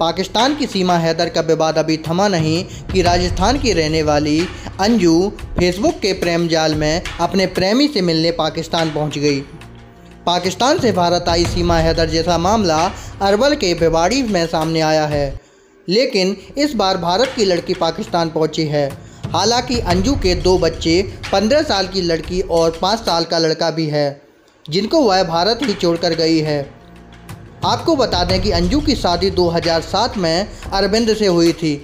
पाकिस्तान की सीमा हैदर का विवाद अभी थमा नहीं कि राजस्थान की रहने वाली अंजू फेसबुक के प्रेम जाल में अपने प्रेमी से मिलने पाकिस्तान पहुंच गई। पाकिस्तान से भारत आई सीमा हैदर जैसा मामला अरवल के भिवाड़ी में सामने आया है, लेकिन इस बार भारत की लड़की पाकिस्तान पहुंची है। हालांकि अंजू के 2 बच्चे, 15 साल की लड़की और 5 साल का लड़का भी है, जिनको वह भारत ही छोड़कर गई है। आपको बता दें कि अंजू की शादी 2007 में अरविंद से हुई थी।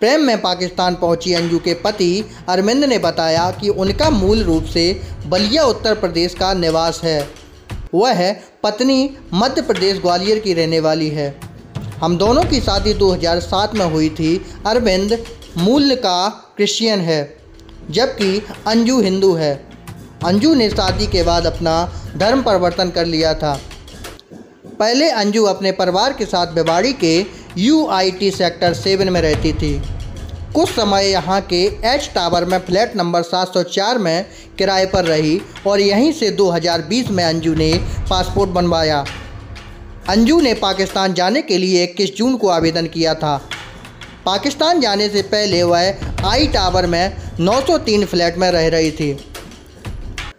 प्रेम में पाकिस्तान पहुंची अंजू के पति अरविंद ने बताया कि उनका मूल रूप से बलिया उत्तर प्रदेश का निवास है। वह पत्नी मध्य प्रदेश ग्वालियर की रहने वाली है। हम दोनों की शादी 2007 में हुई थी। अरविंद मूल का क्रिश्चियन है, जबकि अंजू हिंदू है। अंजू ने शादी के बाद अपना धर्म परिवर्तन कर लिया था। पहले अंजू अपने परिवार के साथ भिवाड़ी के UIT सेक्टर 7 में रहती थी। कुछ समय यहाँ के एच टावर में फ्लैट नंबर 704 में किराए पर रही और यहीं से 2020 में अंजू ने पासपोर्ट बनवाया। अंजू ने पाकिस्तान जाने के लिए 21 जून को आवेदन किया था। पाकिस्तान जाने से पहले वह आई टावर में 903 फ्लैट में रह रही थी।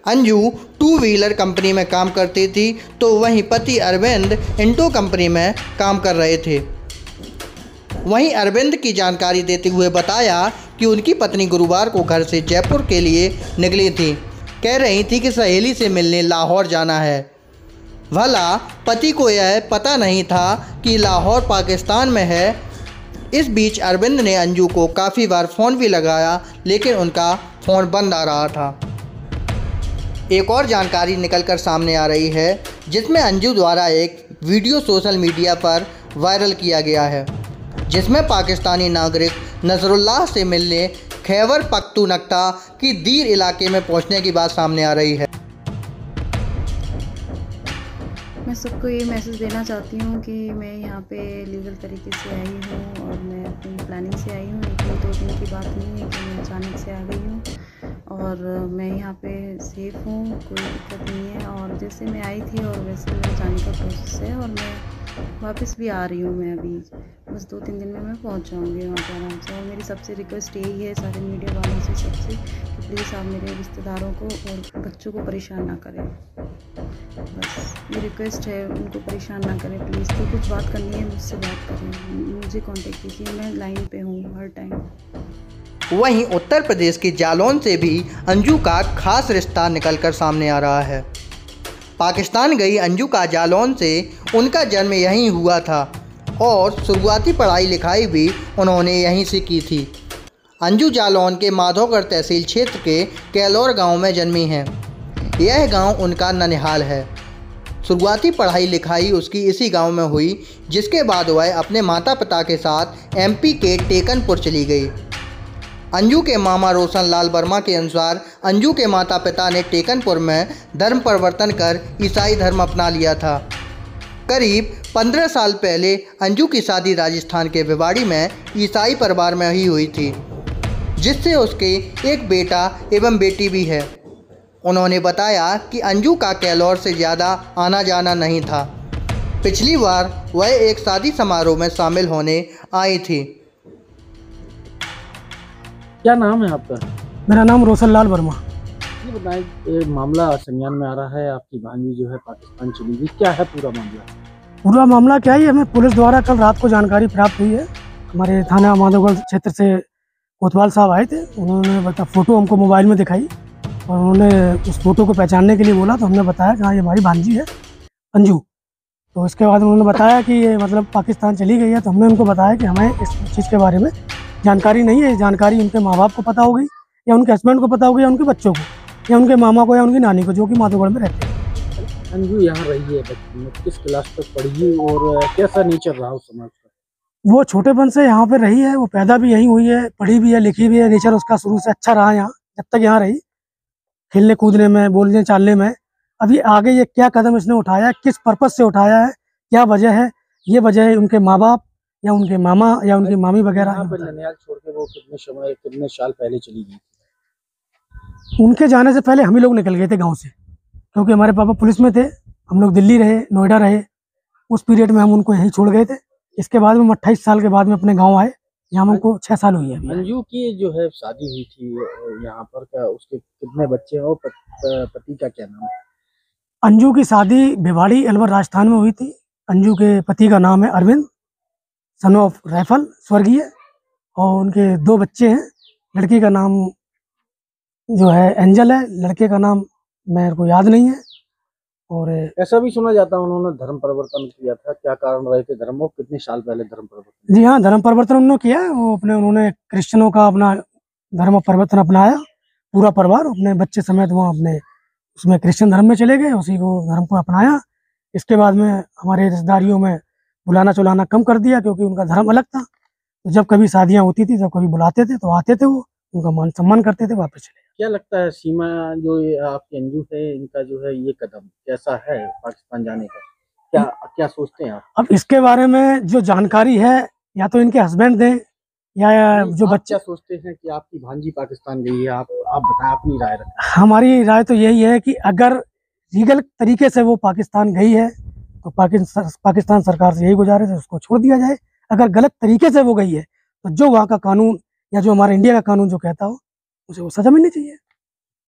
अंजू 2 व्हीलर कंपनी में काम करती थी, तो वहीं पति अरविंद इंटो कंपनी में काम कर रहे थे। वहीं अरविंद की जानकारी देते हुए बताया कि उनकी पत्नी गुरुवार को घर से जयपुर के लिए निकली थी। कह रही थी कि सहेली से मिलने लाहौर जाना है। भला पति को यह पता नहीं था कि लाहौर पाकिस्तान में है। इस बीच अरविंद ने अंजू को काफ़ी बार फ़ोन भी लगाया, लेकिन उनका फ़ोन बंद आ रहा था। एक और जानकारी निकलकर सामने आ रही है, जिसमें अंजू द्वारा एक वीडियो सोशल मीडिया पर वायरल किया गया है, जिसमें पाकिस्तानी नागरिक नजरुल्लाह से मिलने खैबर पख्तूनख्वा की दीर इलाके में पहुंचने की बात सामने आ रही है। मैं सबको ये मैसेज देना चाहती हूँ कि मैं यहाँ पे लीगल तरीके से आई हूँ और मैं अपनी प्लानिंग से आई हूँ। एक 2 दिन की बात नहीं है कि मैं अचानक से आ गई हूँ और मैं यहाँ पे सेफ़ हूँ, कोई दिक्कत नहीं है। और जैसे मैं आई थी और वैसे मेरे जाने का प्रोसेस है और मैं वापस भी आ रही हूँ। मैं अभी बस 2-3 दिन में मैं पहुँच जाऊँगी वहाँ पर आराम से। और मेरी सबसे रिक्वेस्ट यही है सारे मीडिया वालों से सबसे कि प्लीज़ आप मेरे रिश्तेदारों को और बच्चों को परेशान ना करें। बस ये रिक्वेस्ट है, उनको परेशान ना करें प्लीज़। तो कुछ बात करनी है मुझसे बात करें, मुझे कांटेक्ट कीजिए, मैं लाइन पे हूँ हर टाइम। वहीं उत्तर प्रदेश के जालौन से भी अंजू का खास रिश्ता निकलकर सामने आ रहा है। पाकिस्तान गई अंजू का जालौन से उनका जन्म यहीं हुआ था और शुरुआती पढ़ाई लिखाई भी उन्होंने यहीं से की थी। अंजू जालौन के माधोगढ़ तहसील क्षेत्र के कैलोर गांव में जन्मी हैं। यह गांव उनका ननिहाल है। शुरुआती पढ़ाई लिखाई उसकी इसी गांव में हुई, जिसके बाद वह अपने माता पिता के साथ MP के टेकनपुर चली गई। अंजू के मामा रोशन लाल वर्मा के अनुसार अंजू के माता पिता ने टेकनपुर में धर्म परिवर्तन कर ईसाई धर्म अपना लिया था। करीब 15 साल पहले अंजू की शादी राजस्थान के भिवाड़ी में ईसाई परिवार में ही हुई थी, जिससे उसके एक बेटा एवं बेटी भी है। उन्होंने बताया कि अंजू का कैलोर से ज़्यादा आना जाना नहीं था। पिछली बार वह एक शादी समारोह में शामिल होने आई थी। क्या नाम है आपका? मेरा नाम रोशन लाल वर्मा। ये बताएं, ये मामला संज्ञान में आ रहा है, आपकी भांजी जो है पाकिस्तान चली गई, क्या है पूरा मामला? पूरा मामला क्या है, हमें पुलिस द्वारा कल रात को जानकारी प्राप्त हुई है। हमारे थाना माधोगढ़ क्षेत्र से कोतवाल साहब आए थे। उन्होंने फ़ोटो हमको मोबाइल में दिखाई और उन्होंने उस फ़ोटो को पहचानने के लिए बोला, तो हमने बताया कि हाँ ये हमारी भांजी है अंजू। तो इसके बाद उन्होंने बताया कि ये मतलब पाकिस्तान चली गई है। तो हमने उनको बताया कि हमें इस चीज़ के बारे में जानकारी नहीं है। जानकारी उनके माँ बाप को पता होगी या उनके हस्बैंड को पता होगी या उनके बच्चों को या उनके मामा को या उनकी नानी को, जो कि माधोगढ़ में रहते हैं। अंजू यहाँ रही है बचपन में, किस क्लास तक पढ़ी और कैसा नेचर रहा उस समाज का? वो छोटेपन से यहाँ पर रही है, वो पैदा भी यहीं हुई है, पढ़ी भी है, लिखी भी है। नेचर उसका शुरू से अच्छा रहा यहाँ, जब तक यहाँ रही, खेलने कूदने में, बोलने चालने में। अभी आगे ये क्या कदम इसने उठाया है, किस पर्पज़ से उठाया है, क्या वजह है, ये वजह है उनके माँ बाप या उनके मामा या उनकी मामी वगैरह। ननिहाल छोड़ के वो कितने साल पहले चली गई? उनके जाने से पहले हम ही लोग निकल गए थे गांव से, क्योंकि हमारे पापा पुलिस में थे। हम लोग दिल्ली रहे, नोएडा रहे। उस पीरियड में हम उनको यहीं छोड़ गए थे। इसके बाद में 28 साल के बाद में अपने गाँव आए। यहाँ हमको 6 साल हुई है अभी। अंजू की जो है शादी हुई थी यहाँ पर, क्या उसके कितने बच्चे हैं और पति का क्या नाम है? अंजू की शादी भिवाड़ी अलवर राजस्थान में हुई थी। अंजू के पति का नाम है अरविंद, सन ऑफ राइफल स्वर्गीय, और उनके 2 बच्चे हैं। लड़की का नाम जो है एंजल है, लड़के का नाम मेरे को याद नहीं है। और ऐसा भी सुना जाता है उन्होंने धर्म परिवर्तन किया था, क्या कारण रहे थे धर्म, और कितने साल पहले धर्म परिवर्तन? जी हाँ, धर्म परिवर्तन उन्होंने किया। वो उन्होंने क्रिश्चियनों का अपना धर्म परिवर्तन अपनाया, पूरा परिवार अपने बच्चे समेत वहाँ अपने उसमें क्रिश्चियन धर्म में चले गए, उसी को धर्म को अपनाया। इसके बाद में हमारे रिश्तेदारियों में बुलाना चुलाना कम कर दिया, क्योंकि उनका धर्म अलग था। तो जब कभी शादियाँ होती थी, जब कभी बुलाते थे तो आते थे, वो उनका मान सम्मान करते थे, वापस चले। क्या लगता है सीमा जो ये आपकी अंजू है, इनका जो है ये कदम कैसा है पाकिस्तान जाने का, क्या क्या सोचते हैं आप? अब इसके बारे में जो जानकारी है, या तो इनके हस्बैंड दें, या जो बच्चे। क्या सोचते हैं कि आपकी भांजी पाकिस्तान गई है, आप बताएं अपनी राय रखें। हमारी राय तो यही है कि अगर लीगल तरीके से वो पाकिस्तान गई है तो पाकिस्तान सरकार से यही गुजारिश है, उसको छोड़ दिया जाए। अगर गलत तरीके से वो गई है तो जो वहाँ का कानून या जो हमारा इंडिया का कानून जो कहता हो, उसे वो सजा मिलनी चाहिए।